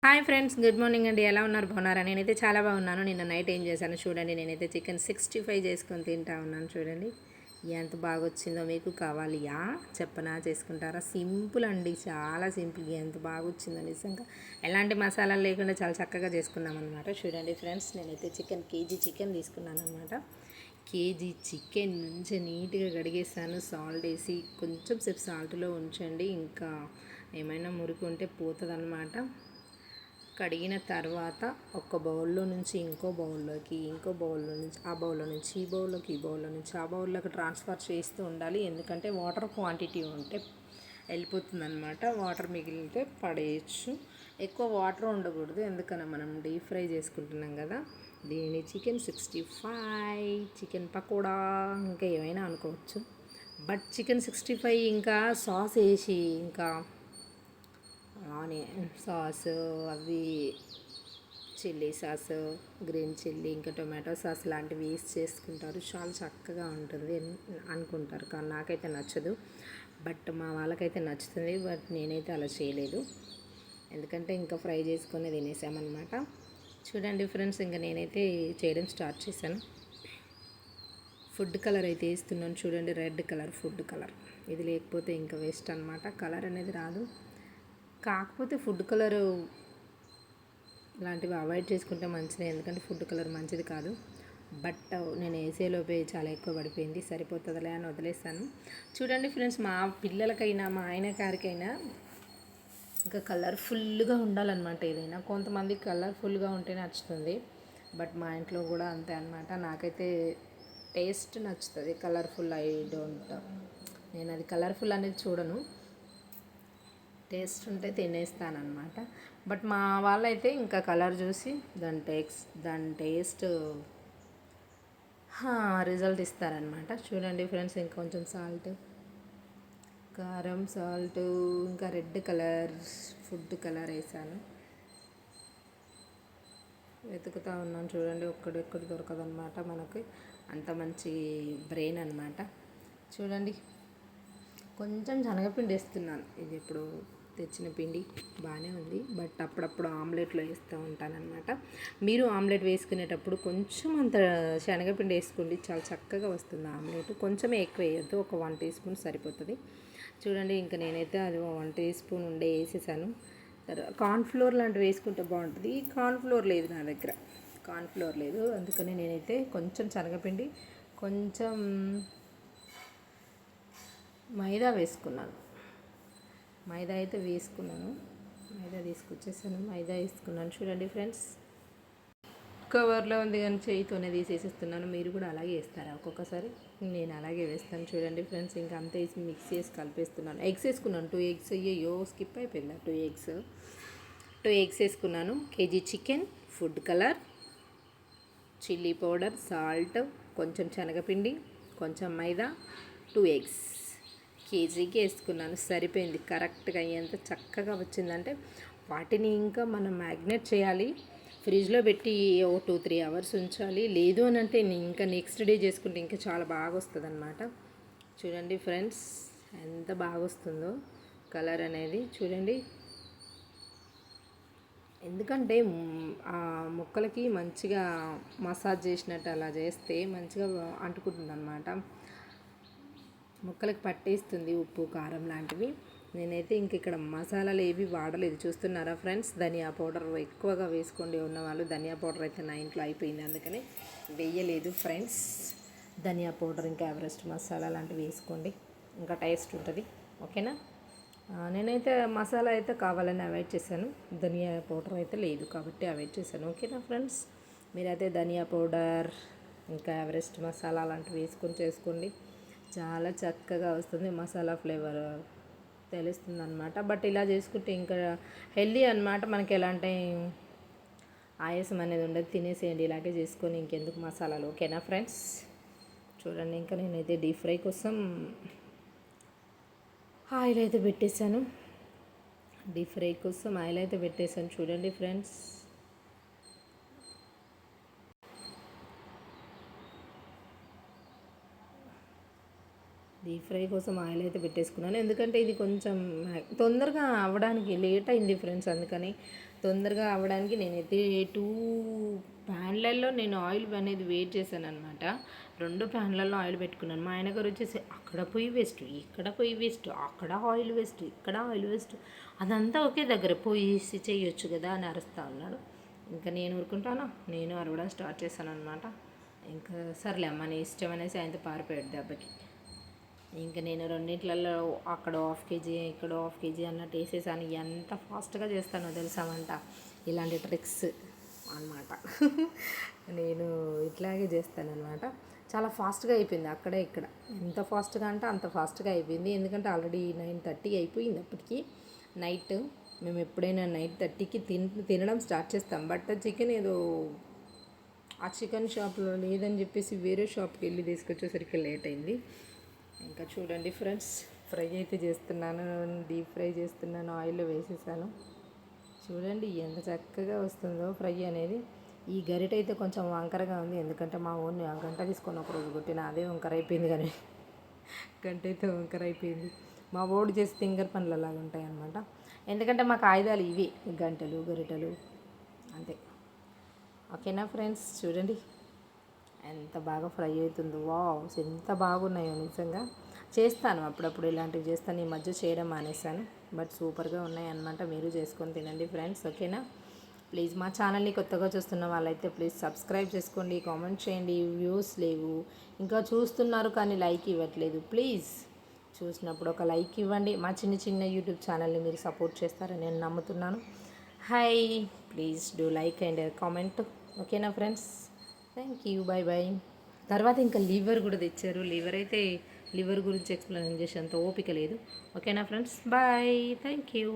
Hi friends, good morning అండి. ఎలా ఉన్నారు? బాగున్నారా? నేనైతే చాలా బాగున్నాను. నిన్న నైట్ ఏం చేశాను చూడండి. నేనైతే చికెన్ 65 చేసుకొని తింటా ఉన్నాను చూడండి. ఎంత బాగా వచ్చిందో మీకు కావాలియా చెప్పనా? చేసుకుంటారా? సింపుల్ అండి, చాలా సింపుల్. ఎంత బాగా వచ్చిందో నిజంగా. ఎలాంటి మసాలాలు లేకుండా చాలా చక్కగా చేసుకున్నాం అనమాట. చూడండి ఫ్రెండ్స్, నేనైతే కేజీ చికెన్ తీసుకున్నాను అనమాట. కేజీ చికెన్ మంచిగా నీట్గా కడిగేసాను, సాల్ట్ వేసి కొంచెం సేపు సాల్ట్లో ఉంచండి. ఇంకా ఏమైనా మురికి ఉంటే పోతుంది అనమాట. కడిగిన తర్వాత ఒక బౌల్లో నుంచి ఇంకో బౌల్లోకి, ఇంకో బౌల్లో నుంచి ఆ బౌల్లో నుంచి ఈ బౌల్లోకి, ఈ బౌల్లో నుంచి ఆ బౌల్లోకి ట్రాన్స్ఫర్ చేస్తూ ఉండాలి. ఎందుకంటే వాటర్ క్వాంటిటీ ఉంటే వెళ్ళిపోతుందన్నమాట. వాటర్ మిగిలితే పడేయచ్చు. ఎక్కువ వాటర్ ఉండకూడదు, ఎందుకన్నా మనం డీప్ ఫ్రై చేసుకుంటున్నాం కదా. దీన్ని చికెన్ 65, చికెన్ పకోడా, ఇంకా ఏమైనా అనుకోవచ్చు. బట్ చికెన్ 65 ఇంకా సాస్ వేసి, ఇంకా ఆనియన్ సాస్, అవి చిల్లీ సాస్, గ్రీన్ చిల్లీ, ఇంకా టొమాటో సాస్ లాంటివి వేసి చేసుకుంటారు. చాలా చక్కగా ఉంటుంది అనుకుంటారు, కానీ నాకైతే నచ్చదు. బట్ మా వాళ్ళకైతే నచ్చుతుంది. బట్ నేనైతే అలా చేయలేదు, ఎందుకంటే ఇంకా ఫ్రై చేసుకొని తినేసామన్నమాట. చూడండి ఫ్రెండ్స్, ఇంకా నేనైతే చేయడం స్టార్ట్ చేశాను. ఫుడ్ కలర్ అయితే వేస్తున్నాను చూడండి. రెడ్ కలర్ ఫుడ్ కలర్, ఇది లేకపోతే ఇంకా వేస్ట్ అనమాట. కలర్ అనేది రాదు. కాకపోతే ఫుడ్ కలర్ లాంటివి అవాయిడ్ చేసుకుంటే మంచిదే, ఎందుకంటే ఫుడ్ కలర్ మంచిది కాదు. బట్ నేను వేసేలోపే చాలా ఎక్కువ పడిపోయింది, సరిపోతుందిలే అని వదిలేసాను. చూడండి ఫ్రెండ్స్, మా పిల్లలకైనా మా ఆయన గారికైనా ఇంకా కలర్ఫుల్గా ఉండాలన్నమాట ఏదైనా. కొంతమంది కలర్ఫుల్గా ఉంటే నచ్చుతుంది, బట్ మా ఇంట్లో కూడా అంతే అనమాట. నాకైతే టేస్ట్ నచ్చుతుంది, కలర్ఫుల్ నేను అది కలర్ఫుల్ అనేది చూడను. టేస్ట్ ఉంటే తినేస్తానమాట. బట్ మా వాళ్ళైతే ఇంకా కలర్ చూసి దాని టేస్ట్ రిజల్ట్ ఇస్తారనమాట. చూడండి ఫ్రెండ్స్, ఇంకొంచెం సాల్ట్, కారం, సాల్ట్, ఇంకా రెడ్ కలర్ ఫుడ్ కలర్ వేసాను. వెతుకుతూ ఉన్నాను చూడండి, ఒక్కడెక్కడ దొరకదనమాట మనకి. అంత మంచి బ్రెయిన్ అనమాట. చూడండి, కొంచెం శనగపిండి వేస్తున్నాను. ఇది ఇప్పుడు తెచ్చిన పిండి బాగానే ఉంది, బట్ అప్పుడప్పుడు ఆమ్లెట్లో వేస్తూ ఉంటానన్నమాట. మీరు ఆమ్లెట్ వేసుకునేటప్పుడు కొంచెం అంత శనగపిండి వేసుకోండి, చాలా చక్కగా వస్తుంది ఆమ్లెట్. కొంచెమే ఎక్కువ వేయద్దు, ఒక 1 టీ స్పూన్ సరిపోతుంది. చూడండి, ఇంకా నేనైతే అది 1 టీ స్పూన్ ఉండే వేసేసాను. కార్న్ఫ్లోర్ లాంటివి వేసుకుంటే బాగుంటుంది. కార్న్ఫ్లోర్ లేదు నా దగ్గర, కార్న్ఫ్లోర్ లేదు. అందుకని నేనైతే కొంచెం శనగపిండి, కొంచెం మైదా వేసుకున్నాను. మైదా తీసుకొచ్చేసాను, మైదా వేసుకున్నాను. చూడండి ఫ్రెండ్స్, కవర్లో ఉంది కానీ చేయితోనే తీసేసేస్తున్నాను. మీరు కూడా అలాగే వేస్తారా? ఒక్కొక్కసారి నేను అలాగే వేస్తాను. చూడండి ఫ్రెండ్స్, ఇంకా అంతే వేసి మిక్స్ చేసి కలిపేస్తున్నాను. ఎగ్స్ వేసుకున్నాను, 2 ఎగ్స్. అయ్యో స్కిప్ అయిపోయిందా? 2 ఎగ్స్ వేసుకున్నాను. KG chicken, food colour, chilli powder, salt, కొంచెం శనగపిండి, కొంచెం మైదా, 2 ఎగ్స్ కేజీకి వేసుకున్నాను. సరిపోయింది, కరెక్ట్గా ఎంత చక్కగా వచ్చిందంటే. వాటిని ఇంకా మనం మ్యాగ్నేట్ చేయాలి, ఫ్రిడ్జ్లో పెట్టి ఓ 2-3 అవర్స్ ఉంచాలి. లేదు అని అంటే ఇంకా నెక్స్ట్ డే చేసుకుంటే ఇంకా చాలా బాగా వస్తుంది అనమాట. చూడండి ఫ్రెండ్స్, ఎంత బాగా వస్తుందో కలర్ అనేది. చూడండి, ఎందుకంటే ఆ ముక్కలకి మంచిగా మసాజ్ చేసినట్టు అలా చేస్తే మంచిగా అంటుకుంటుంది అనమాట, ముక్కలకు పట్టేస్తుంది ఉప్పు, కారం లాంటివి. నేనైతే ఇంక ఇక్కడ మసాలాలు ఏవి వాడలేదు. చూస్తున్నారా ఫ్రెండ్స్, ధనియా పౌడర్ ఎక్కువగా వేసుకోండి ఉన్నవాళ్ళు. ధనియా పౌడర్ అయితే నా ఇంట్లో అయిపోయింది, అందుకని వేయలేదు ఫ్రెండ్స్. ధనియా పౌడర్, ఇంకా ఎవరెస్ట్ మసాలా లాంటివి వేసుకోండి, ఇంకా టేస్ట్ ఉంటుంది. ఓకేనా? నేనైతే మసాలా అయితే కావాలని అవాయిడ్ చేశాను, ధనియా పౌడర్ అయితే లేదు కాబట్టి అవాయిడ్ చేశాను. ఓకేనా ఫ్రెండ్స్? మీరైతే ధనియా పౌడర్, ఇంకా ఎవరెస్ట్ మసాలా లాంటివి వేసుకొని చేసుకోండి, చాలా చక్కగా వస్తుంది. మసాలా ఫ్లేవర్ తెలుస్తుంది అనమాట. బట్ ఇలా చేసుకుంటే ఇంకా హెల్దీ అనమాట. మనకి ఎలాంటి ఆయాసం అనేది ఉండదు. తినేసేయండి ఇలాగే చేసుకొని, ఇంకెందుకు మసాలాలు. ఓకేనా ఫ్రెండ్స్? చూడండి, ఇంకా నేనైతే డీప్ ఫ్రై కోసం ఆయిల్ అయితే పెట్టేశాను. చూడండి ఫ్రెండ్స్, డీప్ ఫ్రై కోసం ఆయిల్ అయితే పెట్టేసుకున్నాను. ఎందుకంటే ఇది కొంచెం తొందరగా అవ్వడానికి లేట్ అయింది ఫ్రెండ్స్, అందుకని తొందరగా అవ్వడానికి నేనైతే 2 ప్యాన్లలో నేను ఆయిల్ అనేది వేడి చేశాను అనమాట. 2 ప్యాన్లలో ఆయిల్ పెట్టుకున్నాను. మా ఆయన గారు వచ్చేసి అక్కడ పొయ్యి వేస్ట్, ఇక్కడ పొయ్యి వేస్ట్, అక్కడ ఆయిల్ వేస్ట్, ఇక్కడ ఆయిల్ వేస్ట్, అదంతా ఒకే దగ్గర పోయేసి చేయొచ్చు కదా అని అరుస్తూ ఉన్నాడు. ఇంకా నేను ఊరుకుంటాను, నేను అరవడం స్టార్ట్ చేశాను అనమాట. ఇంకా సర్లే అమ్మ నీ ఇష్టం అనేసి ఆయనతో పారిపోయాడు దెబ్బకి. ఇంకా నేను రెండింట్లలో అక్కడ హాఫ్ కేజీ ఇక్కడ హాఫ్ కేజీ అన్నట్టు వేసేసాను. ఎంత ఫాస్ట్గా చేస్తానో తెలుసా వంట, ఇలాంటి ట్రిక్స్ అనమాట. నేను ఇట్లాగే చేస్తానన్నమాట. చాలా ఫాస్ట్గా అయిపోయింది అక్కడే ఇక్కడ. ఎంత ఫాస్ట్గా అంటే అంత ఫాస్ట్గా అయిపోయింది. ఎందుకంటే ఆల్రెడీ 9:30 అయిపోయింది అప్పటికి. నైట్ మేము ఎప్పుడైనా 9:30కి తినడం స్టార్ట్ చేస్తాం. బట్ చికెన్ ఏదో ఆ చికెన్ షాప్లో లేదని చెప్పేసి వేరే షాప్కి వెళ్ళి తీసుకొచ్చేసరికి లేట్ అయింది. ఇంకా చూడండి ఫ్రెండ్స్, ఫ్రై అయితే చేస్తున్నాను, డీప్ ఫ్రై చేస్తున్నాను, ఆయిల్లో వేసేసాను. చూడండి ఎంత చక్కగా వస్తుందో ఫ్రై అనేది. ఈ గరిట అయితే కొంచెం వంకరగా ఉంది, ఎందుకంటే మా ఓన్ని ఆ గంట తీసుకొని ఒకరోజు కొట్టిన అదే వంకర అయిపోయింది. కానీ గంట అయితే వంకర అయిపోయింది. మా ఓడి చేసి ఫింగర్ పనులు అలాగా ఉంటాయి అన్నమాట. ఎందుకంటే మాకు ఆయుధాలు ఇవి, గంటలు గరిటలు అంతే. ఓకేనా ఫ్రెండ్స్, చూడండి ఎంత బాగా ఫ్రై అవుతుందో. వావ్, ఎంత బాగున్నాయో నిజంగా. చేస్తాను అప్పుడప్పుడు ఇలాంటివి చేస్తాను. ఈ మధ్య చేయడం మానేశాను, బట్ సూపర్గా ఉన్నాయి అన్నమాట. మీరు చేసుకొని తినండి ఫ్రెండ్స్, ఓకేనా. ప్లీజ్ మా ఛానల్ని కొత్తగా చూస్తున్న వాళ్ళైతే ప్లీజ్ సబ్స్క్రైబ్ చేసుకోండి, కామెంట్ చేయండి. వ్యూస్ లేవు, ఇంకా చూస్తున్నారు కానీ లైక్ ఇవ్వట్లేదు. ప్లీజ్ చూసినప్పుడు ఒక లైక్ ఇవ్వండి. మా చిన్న చిన్న యూట్యూబ్ ఛానల్ని మీరు సపోర్ట్ చేస్తారని నేను నమ్ముతున్నాను. Hi, please do like and comment, ఓకేనా friends. Thank you, bye bye. తర్వాత ఇంకా లివర్ కూడా తెచ్చారు. లివర్ గురించి ఎక్స్ప్లెయిన్ చేసేంత ఓపిక లేదు. ఓకేనా ఫ్రెండ్స్, బాయ్, థ్యాంక్ యూ.